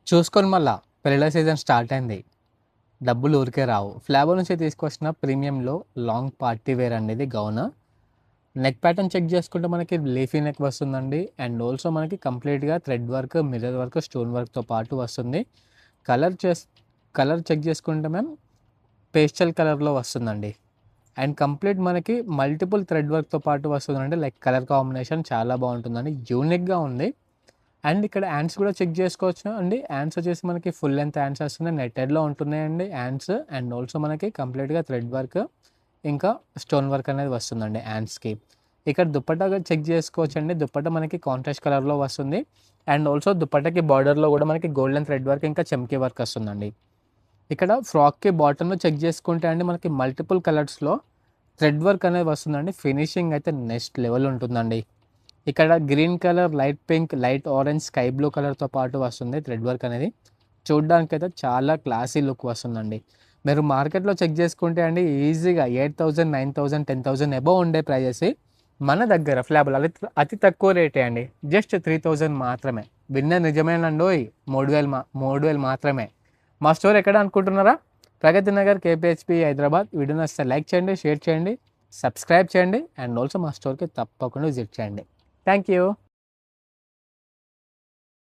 చూసుకొని మళ్ళా పెళ్ళిళ్ళ సీజన్ స్టార్ట్ అయింది. డబ్బులు ఊరికే రావు. ఫ్లాబో నుంచి తీసుకొచ్చిన ప్రీమియంలో లాంగ్ పార్టీ వేర్ అండి ఇది గౌన్. నెక్ ప్యాటర్న్ చెక్ చేసుకుంటే మనకి లీఫీ నెక్ వస్తుందండి. అండ్ ఆల్సో మనకి కంప్లీట్‌గా thread work, mirror work, stone వర్క్‌తో పాటు వస్తుంది. కలర్ చేస్ కలర్ చెక్ చేసుకుంటే పేస్టల్ కలర్‌లో వస్తుందండి. అండ్ కంప్లీట్ మనకి మల్టిపుల్ థ్రెడ్ వర్క్‌తో పాటు వస్తుందండి. లైక్ కలర్ కాంబినేషన్ చాలా బాగుంటుందండి. యూనిక్‌గా ఉంది. అండ్ ఇక్కడ హ్యాండ్స్ కూడా చెక్ చేసుకోవచ్చు అండి. హ్యాండ్స్ వచ్చేసి మనకి ఫుల్ లెంత్ హ్యాండ్స్ వస్తున్నాయి. నెట్టెడ్‌లో ఉంటున్నాయండి హ్యాండ్స్. అండ్ ఆల్సో మనకి కంప్లీట్‌గా థ్రెడ్ వర్క్, ఇంకా స్టోన్ వర్క్ అనేది వస్తుందండి హ్యాండ్స్‌కి. ఇక్కడ దుపట్టా చెక్ చేసుకోవచ్చండి. దుపట్టా మనకి కాంట్రాస్ట్ కలర్‌లో వస్తుంది. అండ్ ఆల్సో దుపట్టాకి బార్డర్‌లో కూడా మనకి గోల్డెన్ థ్రెడ్ వర్క్, ఇంకా చమ్కీ వర్క్ వస్తుందండి. ఇక్కడ ఫ్రాక్‌కి బాటమ్‌లో చెక్ చేసుకుంటే అండి మనకి మల్టిపుల్ కలర్స్‌లో థ్రెడ్ వర్క్ అనేది వస్తుందండి. ఫినిషింగ్ అయితే నెక్స్ట్ లెవెల్ ఉంటుందండి. ఇక్కడ green colour, light pink, light orange, sky blue కలర్‌తో పాటు వస్తుంది థ్రెడ్ వర్క్ అనేది. చూడ్డానికైతే చాలా క్లాసీ లుక్ వస్తుందండి. మీరు మార్కెట్‌లో చెక్ చేసుకుంటే అండి ఈజీగా 8,000, 9,000, 10,000 అబోవ్ ఉండే ప్రైజెస్ మన దగ్గర ఫ్లాబుల్ అతి తక్కువ రేటే అండి. జస్ట్ 3,000 మాత్రమే. విన్నర్ నిజమేనండోయ్! 3,000 మాత్రమే. మా స్టోర్ ఎక్కడ అనుకుంటున్నారా? ప్రగతి నగర్, కేపీహెచ్‌పీ, హైదరాబాద్. వీడియో నచ్చితే లైక్ చేయండి, షేర్ చేయండి, సబ్స్క్రైబ్ చేయండి. అండ్ ఆల్సో మా స్టోర్‌కి తప్పకుండా విజిట్ చేయండి. Thank you.